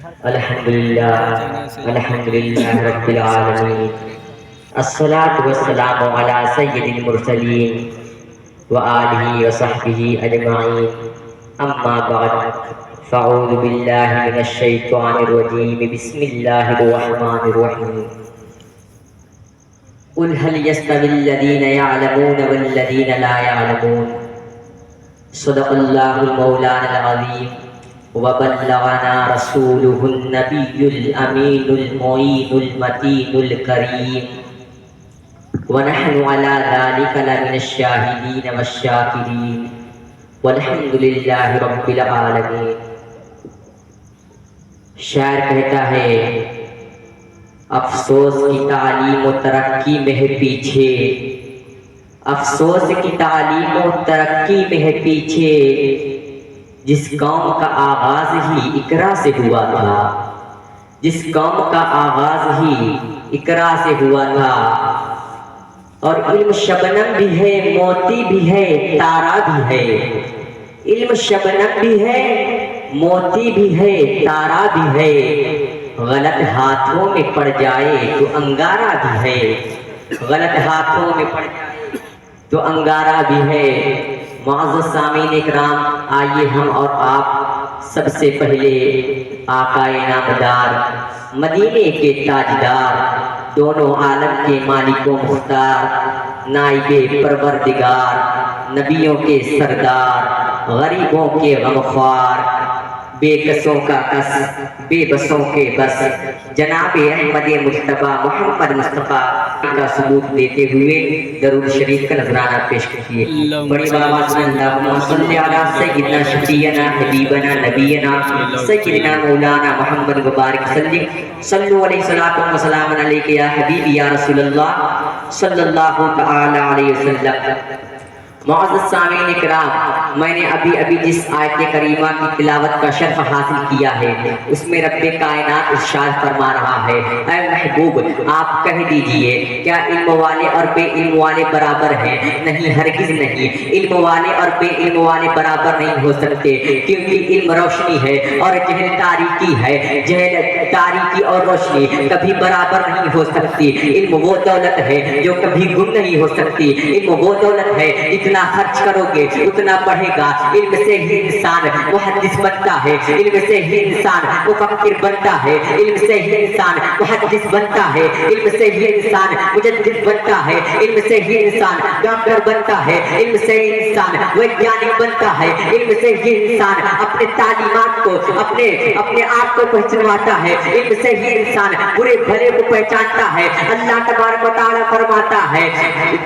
الحمدللہ رب العالمین، الصلاة والسلام علی سید المرسلین وآلہ وصحبہ اجمعین، اما بعد فاعوذ باللہ من الشیطان الرجیم، بسم اللہ الرحمن الرحیم۔ قل هل يستوي الذين يعلمون والذين لا يعلمون، صدق اللہ المولانا العظیم وبلغنا رسوله النبي الأمين المعين المتين الكريم، ونحن على ذلك لمن الشاهدين والشاكرين، والحمد لله رب العالمين۔ شاعر کہتا ہے افسوس کی تعلیم و ترقی میں ہے پیچھے، افسوس کی تعلیم و ترقی میں ہے پیچھے، جس قوم کا آغاز ہی اقرا سے ہوا تھا، جس قوم کا آغاز ہی اقرا سے ہوا تھا۔ اور علم شبنم بھی ہے، موتی بھی ہے، تارا بھی ہے، علم شبنم بھی ہے، موتی بھی ہے، تارا بھی ہے، غلط ہاتھوں میں پڑ جائے تو انگارہ بھی ہے، غلط ہاتھوں میں پڑ جائے تو انگارہ بھی ہے۔ معزز سامعین اکرام، آئیے ہم اور آپ سب سے پہلے آقا نامدار، مدینے کے تاجدار، دونوں عالم کے مالک و مختار، نائب پروردگار، نبیوں کے سردار، غریبوں کے غمخوار، بے کسوں کا کس، بے بسوں کے بس، جناب احمد مجتبیٰ محمد مصطفیٰ کا ثبوت دیتے ہوئے درود شریف کا نذرانہ پیش کیے۔ بڑی آواز میں اللہم صلی علی سیدنا شفیعنا حبیبنا نبینا سیدنا مولانا محمد مبارک صلی صلو علیہ الصلوۃ والسلام علیک یا حبیبی یا رسول اللہ صلی اللہ تعالی علیہ وسلم۔ معزز سامعین اکرام، میں نے ابھی جس آیت کریمہ کی تلاوت کا شرف حاصل کیا ہے، اس میں رب کائنات ارشاد فرما رہا ہے، اے محبوب آپ کہہ دیجئے کیا علم والے اور بے علم والے برابر ہیں؟ نہیں، ہرگز نہیں، علم والے اور بے علم والے برابر نہیں ہو سکتے، کیونکہ علم روشنی ہے اور جہل تاریکی ہے، جہل تاریکی اور روشنی کبھی برابر نہیں ہو سکتی۔ علم وہ دولت ہے جو کبھی گم نہیں ہو سکتی، علم وہ دولت ہے اتنا خرچ کرو گے اتنا بڑھے گا۔ علم سے ہی انسان محدث بنتا ہے، علم سے ہی انسان مفکر بنتا ہے، علم سے ہی انسان محدث بنتا ہے، علم سے ہی انسان مجدد بنتا ہے، علم سے ہی انسان ڈاکٹر بنتا ہے، علم سے ہی انسان ویگیانک بنتا ہے، علم سے ہی انسان اپنے تعلیمات کو اپنے آپ کو پہچانواتا ہے، علم سے ہی انسان برے بھلے کو پہچانتا ہے۔ اللہ تبارک و تعالیٰ فرماتا ہے،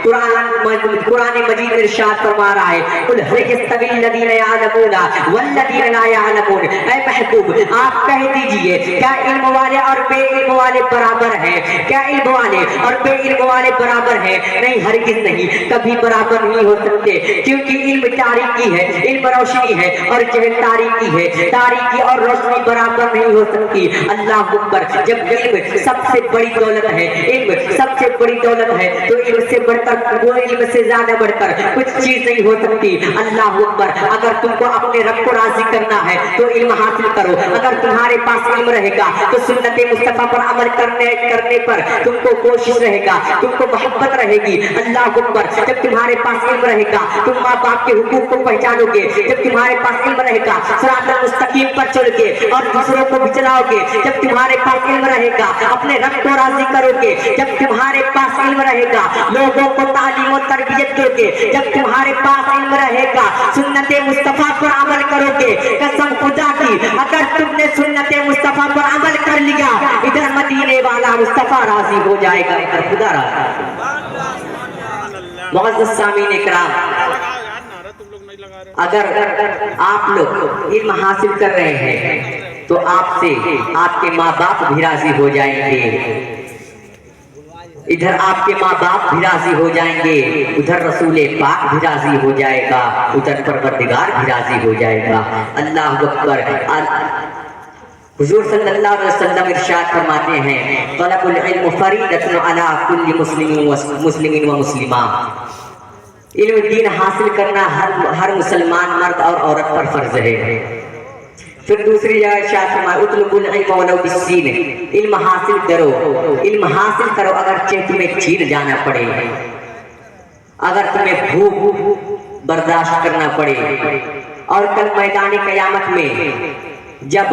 قرآن مجید ارشاد فرما رہا ہے، قل هل يستوي الذين يعلمون والذين لا يعلمون، اے محبوب آپ کہہ دیجئے کیا علم والے اور بے علم والے برابر ہیں؟ کیا علم والے اور بے علم والے برابر ہیں؟ نہیں، ہرگز نہیں، کبھی برابر نہیں ہو سکتے، کیونکہ علم تاریکی ہے، علم روشنی ہے اور جہل تاریکی ہے، تاریکی اور روشنی برابر نہیں ہو سکتی۔ اللہ اکبر، جب علم سب سے بڑی دولت ہے، علم سب سے بڑی دولت ہے تو علم سے بڑھ کر، وہ علم سے زیادہ بڑھ کر کچھ چیز نہیں ہو سکتی۔ اللہ اکبر، اگر تم کو اپنے رب کو راضی کرنا ہے تو علم حاصل کرو، اگر تمہارے پاس علم رہے گا تو سنت مصطفیٰ پر عمل کرنے پر تم کو کوشش رہے گا، تم کو محبت رہے گی۔ اللہ اکبر، جب تمہارے پاس علم رہے گا تم ماں باپ کے حقوق کو پہچانو گے، جب تمہارے پاس علم رہے گا صراط المستقیم پر چل گے اور دوسروں کو بھی چلاؤ گے، جب تمہارے پاس علم رہے گا اپنے رب کو راضی کرو گے، جب تمہارے پاس علم رہے گا لوگوں کو تعلیم و تربیت دو گے، جب تمہارے پاس علم رہے گا سنت مصطفیٰ پر عمل کرو گے۔ قسم خدا کی، اگر تم نے سنت مصطفیٰ پر عمل کر لیا ادھر مدینے والا مصطفیٰ راضی ہو جائے گا، ادھر خدا راضی۔ معزز سامعین اکرام، اگر آپ لوگ علم حاصل کر رہے ہیں تو آپ سے آپ کے ماں باپ بھی راضی ہو جائیں گے، ادھر آپ کے ماں باپ بھی راضی ہو جائیں گے، ادھر رسول پاک بھی راضی ہو جائے گا، ادھر پروردگار بھی راضی ہو جائے گا۔ اللہ اکبر، حضور صلی اللہ علیہ وسلم ارشاد فرماتے ہیں، طلب العلم فریضۃ علی کل مسلم و مسلمہ، علم دین حاصل کرنا ہر مسلمان مرد اور عورت پر فرض ہے۔ پھر دوسری جگہ شاہ فرمائے اطلب العلم ولو بالسین، علم حاصل کرو، علم حاصل کرو اگرچہ تمہیں چین جانا پڑے، اگر تمہیں بھوک برداشت کرنا پڑے۔ اور کل میدان قیامت میں جب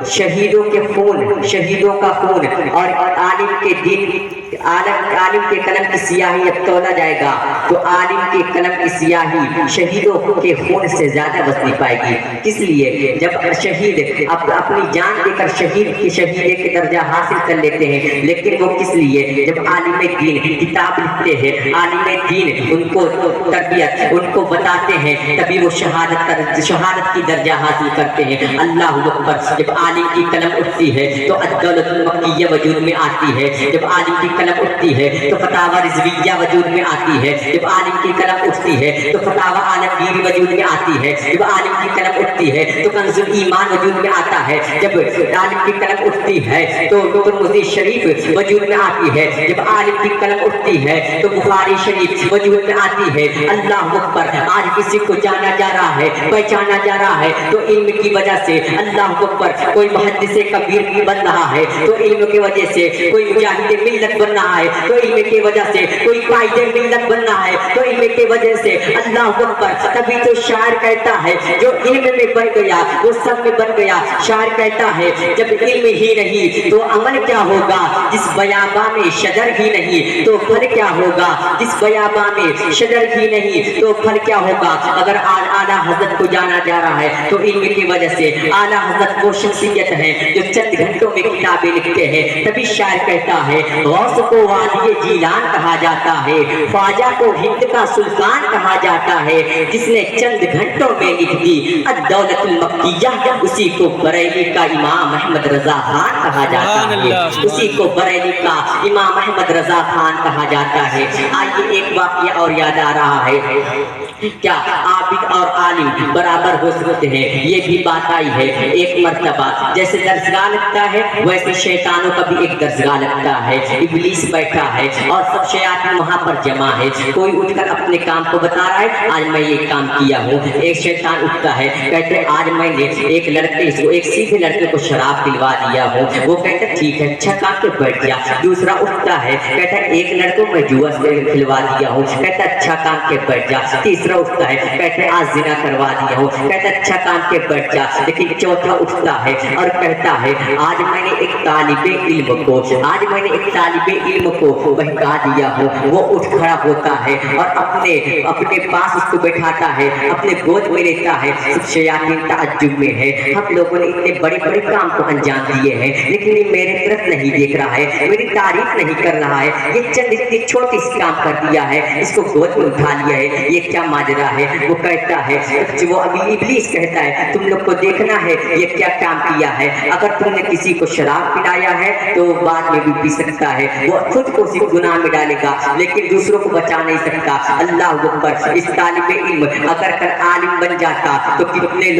شہیدوں کے خون، شہیدوں کا خون اور عالم کے دین، عالم کے قلم کی سیاہی جب تولا جائے گا تو عالم کے قلم کی سیاہی شہیدوں کے خون سے زیادہ وزنی پائے گی۔ کس لیے؟ جب شہید اپنی جان دے کر شہیدے کے درجہ حاصل کر لیتے ہیں، لیکن وہ کس لیے؟ جب عالم دین کتاب لکھتے ہیں، عالم دین ان کو تربیت ان کو بتاتے ہیں، تبھی وہ شہادت کی درجہ حاصل کرتے ہیں۔ اللہ اکبر۔ جب عالم کی قلم اٹھتی ہے تو الدولۃ المکیہ وجود میں آتی ہے، جب عالم کی قلم اٹھتی ہے تو فتاوی رضویہ وجود میں آتی ہے، جب عالم کی قلم اٹھتی ہے تو فتاوی عالمگیری وجود میں آتی ہے، جب عالم کی قلم اٹھتی ہے تو کنز ایمان وجود میں آتا ہے، جب عالم کی قلم اٹھتی ہے تو ترمذی شریف وجود میں آتی ہے، جب عالم کی قلم اٹھتی ہے تو بخاری شریف وجود میں آتی ہے۔ اللہ اکبر۔ آج کسی کو جانا جا رہا ہے، پہچانا جا رہا ہے تو علم کی وجہ سے۔ اللہ اکبر۔ کوئی محدث کبیر بن رہا ہے تو علم کی وجہ سے، کوئی مجاہد ملت بن رہا ہے تو علم کی وجہ سے، کوئی قائد ملت بن رہا ہے تو علم کی وجہ سے۔ اللہ اکبر۔ تبھی تو شاعر کہتا ہے جو علم میں بن گیا وہ سب میں بن گیا۔ شاعر کہتا ہے جب علم ہی نہیں تو عمل کیا ہوگا، جس بیاباں میں شجر ہی نہیں تو پھل کیا ہوگا، جس بیاباں میں شجر ہی نہیں تو پھل کیا ہوگا۔ اگر اعلیٰ حضرت کو جانا جا رہا ہے تو علم کی وجہ سے۔ اعلیٰ حضرت وہ شخصیت ہے جو چند گھنٹوں میں کتابیں لکھتے ہیں، تبھی شاعر کہتا ہے غوث کو وادی جیلان کہا جاتا ہے، خواجہ کو ہند کا سلطان کہا جاتا ہے، جس نے چند گھنٹوں میں لکھ دی الدولۃ المکیہ، اسی کو بریلی کا امام احمد رضا خان کہا جاتا ہے، اسی کو بریلی کا امام احمد رضا خان کہا جاتا ہے۔ آئیے ایک واقعہ اور یاد آ رہا ہے، کیا عابد اور عالم برابر ہو سکتے ہیں؟ یہ بھی بات آئی ہے۔ ایک مرتبہ جیسے درسگاہ لگتا ہے ویسے شیطانوں کا بھی ایک درسگاہ لگتا ہے، ابلیس بیٹھا ہے اور سب شیاطین وہاں پر جمع ہے، کوئی اٹھ کر اپنے کام کو بتا رہا ہے، آج میں یہ کام کیا ہوں۔ ایک شیطان اٹھتا ہے، کہتے ہیں آج میں نے ایک سیدھے لڑکے کو شراب پلوا دیا ہوں، وہ کہتا ہے ٹھیک ہے، اچھا کام کے بیٹھ گیا۔ دوسرا اٹھتا ہے، کہتا ہے ایک لڑکوں میں جوا کھلوا دیا ہوں، کہتا ہے اچھا کام کے بیٹھ جا۔ تیسرا اٹھتا ہے، کہتے ہیں آج زنا کروا دیا ہوں، کہتا ہے اچھا کام کے بیٹھ جا۔ لیکن چوتھا اٹھتا ہے اور کہتا ہے آج میں نے ایک طالب علم کو بہکا دیا ہوں۔ وہ اٹھ کھڑا ہوتا ہے اور اپنے پاس اس کو بٹھاتا ہے، اپنے گود میں لیتا ہے۔ سب شیاطین تعجب میں ہے، ہم لوگوں نے اتنے بڑے بڑے کام کو انجام دیے ہیں لیکن یہ میرے طرف نہیں دیکھ رہا ہے، میری تعریف نہیں کر رہا ہے، یہ چند اتنی چھوٹی سی کام کر دیا ہے، اس کو گود میں اٹھا لیا ہے، یہ کیا ماجرا ہے؟ وہ کہتا ہے، وہ ابلیس کہتا ہے تم لوگ کو دیکھنا ہے یہ کیا کام کیا ہے، اگر تم نے کسی کو شراب پلایا ہے تو وہ بعد میں بھی پی سکتا ہے، وہ خود کو صرف گناہ میں ڈالے گا لیکن دوسروں کو بچا نہیں سکتا۔ اللہ اکبر۔ اس طالب علم اگر کل عالم بن جاتا تو کتنے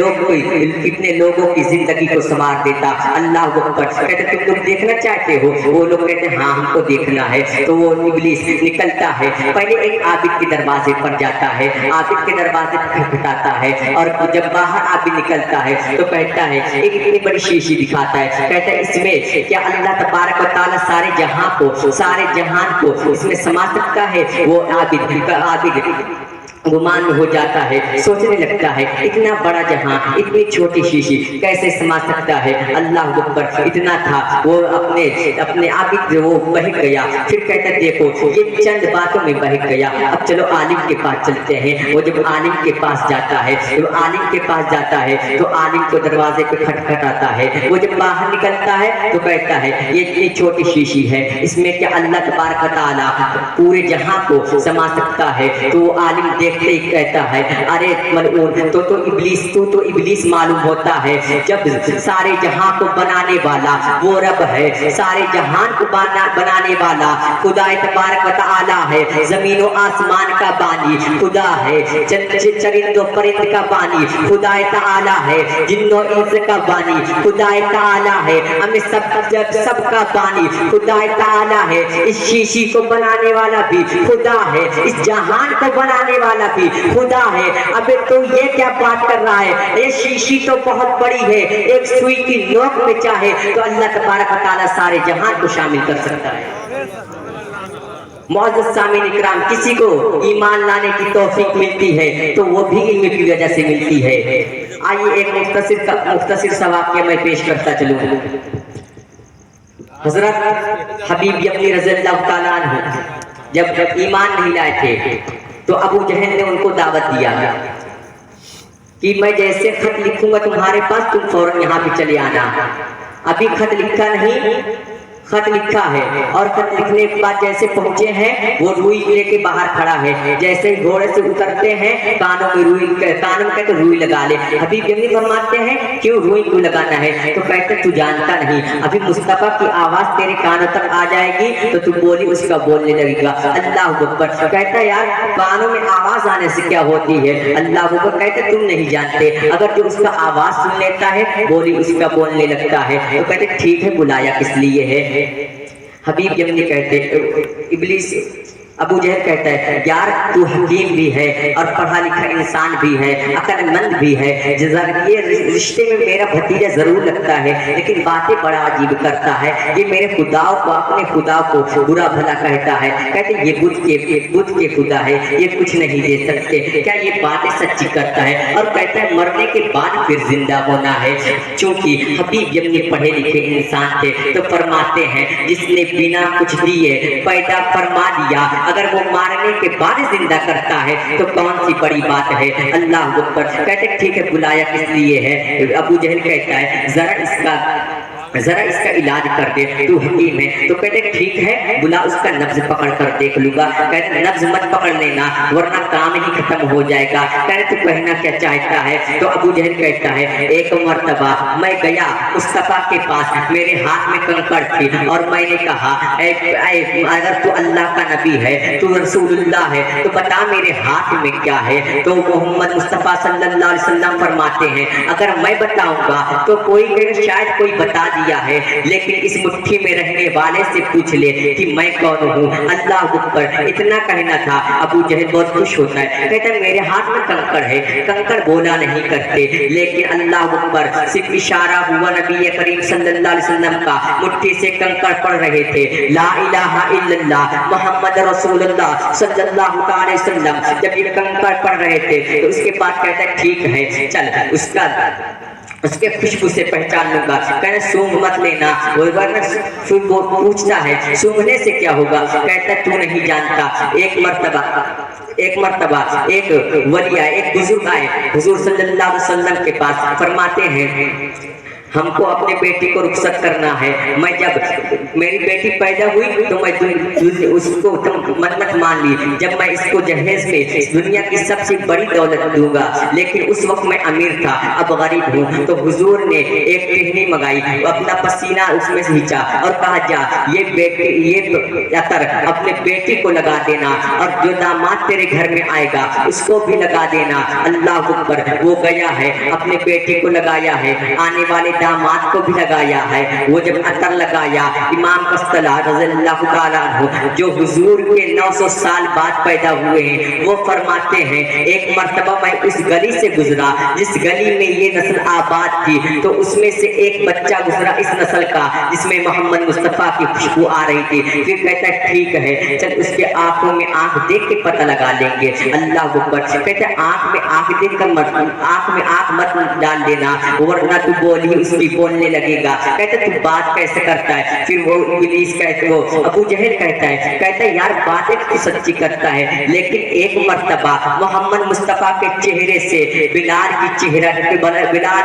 لوگوں کی زندگی کو سنوار دیتا۔ اللہ اکبر۔ کہتے تم لوگ دیکھنا چاہتے ہو؟ وہ لوگ کہتے ہیں ہاں ہم کو دیکھنا ہے۔ تو وہ ابلیس نکلتا ہے، پہلے ایک عابد کے دروازے پر جاتا ہے، عابد کے دروازے پر کھٹکھٹاتا ہے اور جب باہر عابد نکلتا ہے تو کہتا ہے ایک اتنی بڑی شیشی دکھاتا ہے، کہتا ہے اس میں کیا اللہ تبارک و تعالیٰ سارے جہان کو اس میں سما سکتا ہے؟ وہ عابد گمان ہو جاتا ہے، سوچنے لگتا ہے اتنا بڑا جہاں اتنی چھوٹی شیشی کیسے سما سکتا ہے؟ اللہ اکبر۔ اتنا تھا وہ اپنے عابد وہ بہک گیا، پھر کہتا ہے دیکھو یہ چند باتوں میں بہک گیا، اب چلو عالم کے پاس چلتے ہیں۔ وہ جب عالم کے پاس جاتا ہے تو عالم کو دروازے پہ کھٹکھٹاتا ہے، وہ جب باہر نکلتا ہے تو کہتا ہے یہ اتنی چھوٹی شیشی ہے، اس میں کیا اللہ تبارک و تعالیٰ پورے جہاں کو سما سکتا ہے؟ تو وہ عالم دیکھتے ہی کہتا ہے ارے ملعون تو ابلیس معلوم ہوتا ہے، جب سارے جہاں کو بنانے والا وہ رب ہے، سارے جہان کو بنانے والا خدا تبارک و تعالیٰ ہے، زمین و آسمان کا بانی خدا ہے، چرند و پرند کا بانی خدا تعالیٰ ہے، جن و انس کا بانی خدا تعالیٰ ہے، ہمیں سب کا بانی خدا تعالیٰ ہے، اس شیشی کو بنانے والا بھی خدا ہے، اس جہان کو بنانے والا वाला भी खुदा है। अबे तो ये क्या बात कर रहा है, ये शीशी तो बहुत बड़ी है, एक सुई की नोक में चाहे तो अल्लाह तबारक व तआला सारे जहान को शामिल कर सकता है। मौजूद सामीन इकराम, किसी को ईमान लाने की तौफीक मिलती है तो वो भी इल्म की वजह से मिलती है। आइए एक मुख्तसर सा वाक़या मैं पेश करता चलूं। हजरत हबीब यमनी रज़ियल्लाहु ताला अन्हु जब ईमान नहीं लाए थे तो अबू जहल ने उनको दावत दिया कि मैं जैसे खत लिखूंगा तुम्हारे पास, तुम फौरन यहाँ पे चले आना। अभी खत लिखा नहीं, खत लिखा है और खत लिखने के बाद जैसे पहुंचे हैं वो रुई लेके बाहर खड़ा है। जैसे ही घोड़े से उतरते हैं कानों में कहते रुई लगा ले। हबीब यमनी फरमाते हैं क्यों रुई क्यों लगाना है? तो कहते तू जानता नहीं, अभी मुस्तफा की आवाज तेरे कानों तक आ जाएगी तो तू बोली उसका बोलने लगेगा। अल्लाह अकबर। कहता यार कानों में आवाज आने से क्या होती है? अल्लाह अकबर। कहते तुम नहीं जानते, अगर जो उसका आवाज सुन लेता है बोली उसका बोलने लगता है। तो कहते ठीक है, बुलाया किस लिए है? हबीब यमनी कहते, इब्लीस अबू जहल कहता है यार तू हकीम भी है और पढ़ा लिखा इंसान भी है, अक्लमंद भी है, ये रिश्ते में मेरा भतीजा जरूर लगता है लेकिन बातें बड़ा अजीब करता है, ये मेरे खुदाओं को अपने खुदा को बुरा भला कहता है। कहते ये बुत के खुदा है, ये कुछ नहीं दे सकते, क्या ये बातें सच्ची करता है? और कहता है मरने के बाद फिर जिंदा होना है। चूंकि हबीब यमनी पढ़े लिखे इंसान थे तो फरमाते हैं जिसने बिना कुछ दिए पैदा फरमा दिया, अगर वो मारने के बाद जिंदा करता है तो कौन सी बड़ी बात है? अल्लाह अकबर। कहते ठीक है, बुलाया किस लिए है? अबू जहल कहता है जरा इसका इलाज कर दे, तू हकीम है। तो कहते ठीक है, बुला उसका नब्ज पकड़ कर देख लूंगा। कहते नब्ज मत पकड़ लेना वरना काम ही खत्म हो जाएगा। कहते तू कहना क्या चाहता है? तो अबू जहल कहता है एक मर्तबा मैं गया मुस्तफा के पास, मेरे हाथ में कंकड़ थी और मैंने कहा अगर तू अल्लाह का नबी है, तू रसूलुल्लाह है तो बता मेरे हाथ में क्या है? तो मोहम्मद मुस्तफा सल्लल्लाहु अलैहि वसल्लम फरमाते हैं अगर मैं बताऊंगा तो कोई कहे शायद कोई बता दिया है, लेकिन इस मुट्ठी में रहने वाले से पूछ ले कि मैं कौन हूँ। अल्लाह अकबर। इतना कहना था। अबू जहल बहुत खुश होता है, कहता है मेरे हाथ में कंकड़ है, कंकड़ बोला नहीं करते, लेकिन अल्लाह अकबर सिर्फ इशारा हुआ नबी करीम सल्लल्लाहु अलैहि वसल्लम का, मुट्ठी से कंकड़ पड़ रहे थे। ला इलाहा इल्लल्लाह मुहम्मद रसूलुल्लाह सल्लल्लाहु अलैहि वसल्लम। जब ये कंकड़ पड़ रहे थे तो उसके बाद कहता है ठीक है चल उसके खुशबू से पहचान लूंगा। कहना सूंघ मत लेना, वो पूछता है सूंघने से क्या होगा? कहता तू नहीं जानता। एक मर्तबा एक वलिया एक बुजुर्ग आए हुजूर सल्लल्लाहु अलैहि वसल्लम के पास, फरमाते हैं हमको अपने बेटी को रुखसत करना है। मैं जब मेरी बेटी पैदा हुई तो मैं उसको मन्नत मान ली, जब मैं इसको जहेज में दुनिया की सबसे बड़ी दौलत दूंगा, लेकिन उस वक्त मैं अमीर था, अब गरीब हूँ। तो हुजूर ने एक टहनी मंगाई, अपना पसीना उसमें से खींचा और कहा जा ये अतर अपने बेटी को लगा देना और जो दामाद तेरे घर में आएगा उसको भी लगा देना। अल्लाह अकबर। वो गया है अपने बेटी को लगाया है, आने वाले दामाद को भी लगाया है। वो जब अतर लगाया, इमाम कस्तला रज़ियल्लाहु ताला अन्हु जो हुजूर के 900 साल बाद पैदा हुए हैं, वो फरमाते हैं एक मर्तबा मैं उस गली से गुजरा जिस गली में ये नस्ल आबाद थी, तो उसमें से एक बच्चा गुजरा इस नस्ल का जिसमें मोहम्मद मुस्तफा की खुशबू आ रही थी। फिर कहता है ठीक है चल उसके आंखों में आंख देख के पता लगा लेंगे। अल्लाह अकबर। कहते हैं आंख में आंख देख कर आंख में आंख मत डाल देना वरना तू बोली उसकी बोलने लगेगा। कहते तू बात कैसे करता है? फिर वो इब्लीस कहते हो अबू जहल कहता है यार बातें तो सच्ची करता है, लेकिन एक मर्तबा मोहम्मद मुस्तफा के चेहरे से बिलाल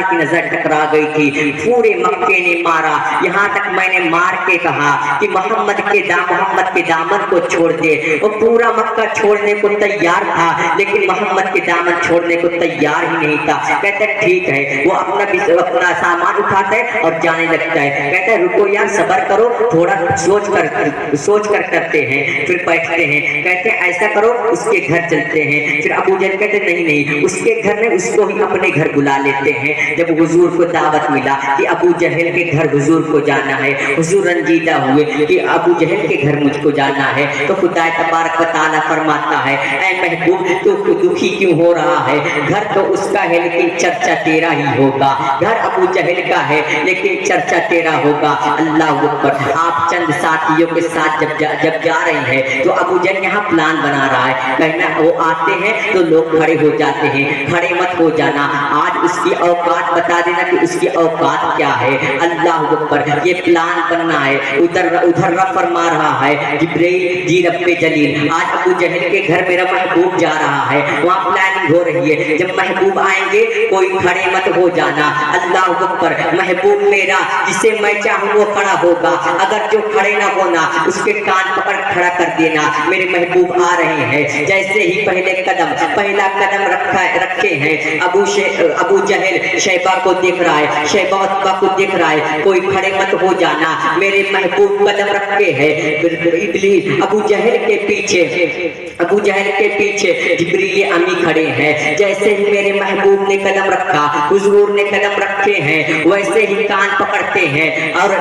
की नजर टकरा गई थी। पूरे मक्के ने मारा, यहाँ तक मैंने मार के कहा कि मोहम्मद के दामन को छोड़ दे। वो पूरा मक्का छोड़ने को तैयार था लेकिन मोहम्मद के दामन छोड़ने को तैयार ही नहीं था। कहते ठीक है। वो अपना सामान सामान उठाता है और जाने लगता है। कहता है रुको यार, सब्र करो, थोड़ा सोच कर करते हैं। फिर बैठते हैं, कहते हैं ऐसा करो उसके घर चलते हैं। फिर अबू जहल कहते नहीं, उसके घर में उसको ही अपने घर बुला लेते हैं। जब हुजूर को दावत मिला कि अबू जहल के घर हुजूर को जाना है, हुजूर रंजीदा हुए कि अबू जहल के घर मुझको जाना है, तो खुदा तबारक व तआला फरमाता है ऐ महबूब तू दुखी क्यों हो रहा है? घर तो उसका है लेकिन चर्चा तेरा ही होगा। घर अबू जहल का है लेकिन चर्चा तेरा होगा। अल्लाह अकबर। आप चंद साथियों के साथ जब जा रहे हैं तो अबू जहल यहाँ प्लान बना रहा है। कहना वो आते हैं तो लोग खड़े हो जाते हैं, खड़े मत हो जाना, आज उसकी औकात बता देना कि उसकी औकात क्या है। अल्लाह अकबर। ये प्लान बनना है। उधर रब फरमा रहा है जिब्रील जी रब्बे जलील, आज अबू जहल के घर मेरा महबूब जा रहा है, वहाँ प्लानिंग हो रही है। जब महबूब आएंगे कोई खड़े मत हो जाना। अल्लाह अकबर। महबूब मेरा जिसे मैं चाहूँ वो खड़ा होगा, अगर जो खड़े ना होना उसके कान पकड़ खड़ा कर देना। मेरे महबूब आ रहे हैं। जैसे ही पहला कदम रखे हैं अबू जहल शैबा को देख रहा है, शैबा उत्बा को देख रहा है, कोई खड़े मत हो जाना, मेरे महबूब कदम रखे हैं। इब्लीस अबू जहल के पीछे जिब्रील अमी खड़े हैं। जैसे ही मेरे महबूब ने कदम रखा, हुजूर ने कदम रखे हैं, वैसे ही कान पकड़ते हैं और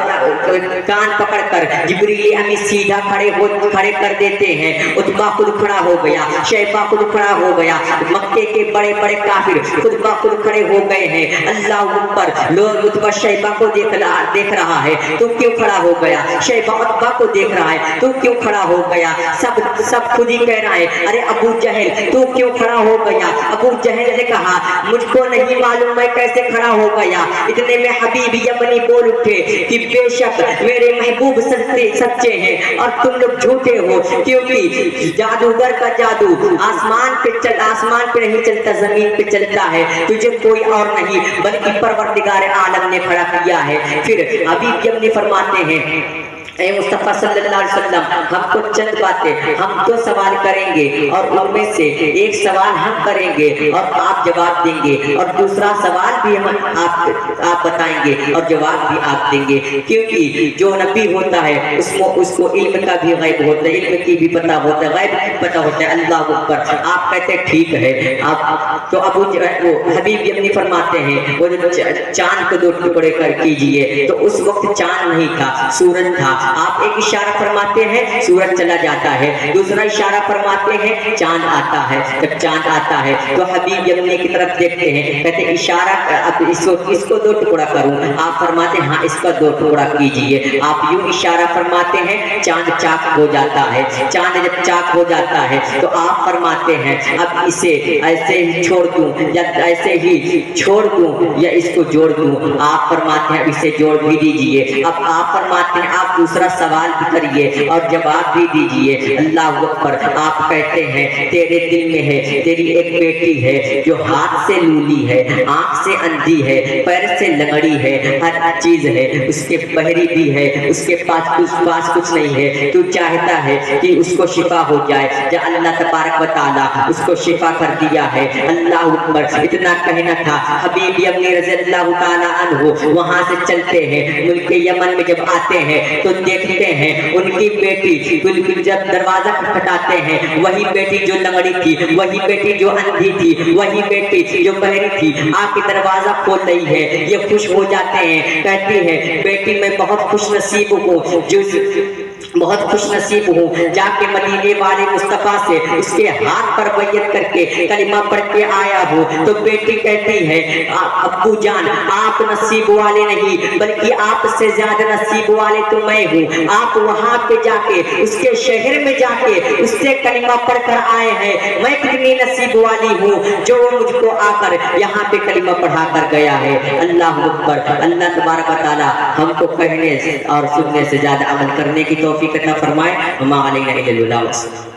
कान पकड़कर जिब्रील अमी सीधा खड़े कर देते हैं। उत्बा खुद खड़ा हो गया, शैबा खुद खड़ा हो गया, मक्के के बड़े बड़े काफिर खुद खड़े हो गए हैं। अल्लाह अकबर। लोग उत्बा शैबा को देख रहा है, तू क्यों खड़ा हो गया? शैबा उत्बा को देख रहा है, तू क्यों खड़ा हो गया? सब खुद ही कह रहा है अरे अबू जहल तू क्यों खड़ा हो गया? अबू जहल ने कहा मुझको नहीं मालूम मैं कैसे खड़ा हो गया। इतने में हबीब यमनी बोल उठे कि बेशक मेरे महबूब सच्चे हैं और तुम लोग झूठे हो, क्योंकि जादूगर का जादू आसमान पे नहीं चलता, जमीन पे चलता है। तुझे कोई और नहीं बल्कि परवरदिगार आलम ने खड़ा किया है। फिर हबीब यमनी फरमाते हैं ऐ मुस्तफा सल्लल्लाहु अलैहि वसल्लम, हमको चंद बातें हम तो सवाल करेंगे और उनमें से एक सवाल हम करेंगे और आप जवाब देंगे और दूसरा सवाल भी आप बताएंगे और जवाब भी आप देंगे, क्योंकि जो नबी होता है उसको इल्म का भी गैब होता है, इल्म की भी पता होता है, गैब भी पता होता है। अल्लाह अकबर। आप कहते हैं ठीक है। आप तो अब वो हबीब यमनी फरमाते हैं वो जो चांद को 2 टुकड़े कर कीजिए, तो उस वक्त चांद नहीं था, सूरज था। आप एक इशारा फरमाते हैं सूरज चला जाता है, दूसरा इशारा फरमाते हैं चांद आता है। जब चांद आता है तो हबीब यमनी की तरफ देखते हैं, कहते हैं इशारा अब इसको 2 टुकड़ा करूं? आप फरमाते हैं हाँ इसका 2 टुकड़ा कीजिए। आप यूं इशारा फरमाते हैं, चांद चाक हो जाता है। चांद जब चाक हो जाता है तो आप फरमाते हैं अब इसे ऐसे ही छोड़ दूं या ऐसे ही छोड़ दूं या इसको जोड़ दूं? आप फरमाते हैं इसे जोड़ भी दीजिए। अब आप फरमाते हैं आप दूसरा सवाल भी करिए और जवाब भी दीजिए। अल्लाह अकबर। आप कहते हैं तेरे दिल में है, तेरी एक बेटी है जो हाथ से लूली है, आंख से अंधी है, पैर से लंगड़ी है, हर चीज है, उसके बहरी भी है, उसके पास कुछ नहीं है। तू चाहता है कि उसको शिफा हो जाए, जब अल्लाह तबारक व तआला उसको शिफा कर दिया है। अल्लाह अकबर। इतना कहना था। हबीब यमनी रज़ियल्लाहु तआला अन्हु वहां से चलते हैं, मुल्क यमन में जब आते हैं तो देखते हैं उनकी बेटी बिल्कुल जब दरवाजा खटखटाते हैं, वही बेटी जो लंगड़ी थी, वही बेटी जो अंधी थी, वही बेटी जो बहरी थी आके दरवाजा खोल रही है। ये खुश हो जाते हैं, कहती है बेटी मैं बहुत खुश नसीब हूँ, बहुत खुश नसीब हूँ, जाके मदीने वाले मुस्तफा से उसके हाथ पर बैयत करके कलिमा पढ़ के आया हूँ। तो बेटी कहती है अब्बू जान आप नसीब वाले नहीं बल्कि आपसे ज्यादा नसीब वाले तो मैं हूँ। आप वहाँ पे जाके उसके शहर में जाके उससे कलिमा पढ़कर आए हैं। मैं कितनी नसीब वाली हूँ जो मुझको आकर यहाँ पे कलिमा पढ़ा कर गया है। अल्लाह अकबर। अल्लाह तबारक व तआला हमको कहने और सुनने से ज्यादा अमल करने की तौफीक अता फरमाए। वमा अलैना इल्लल बलाग।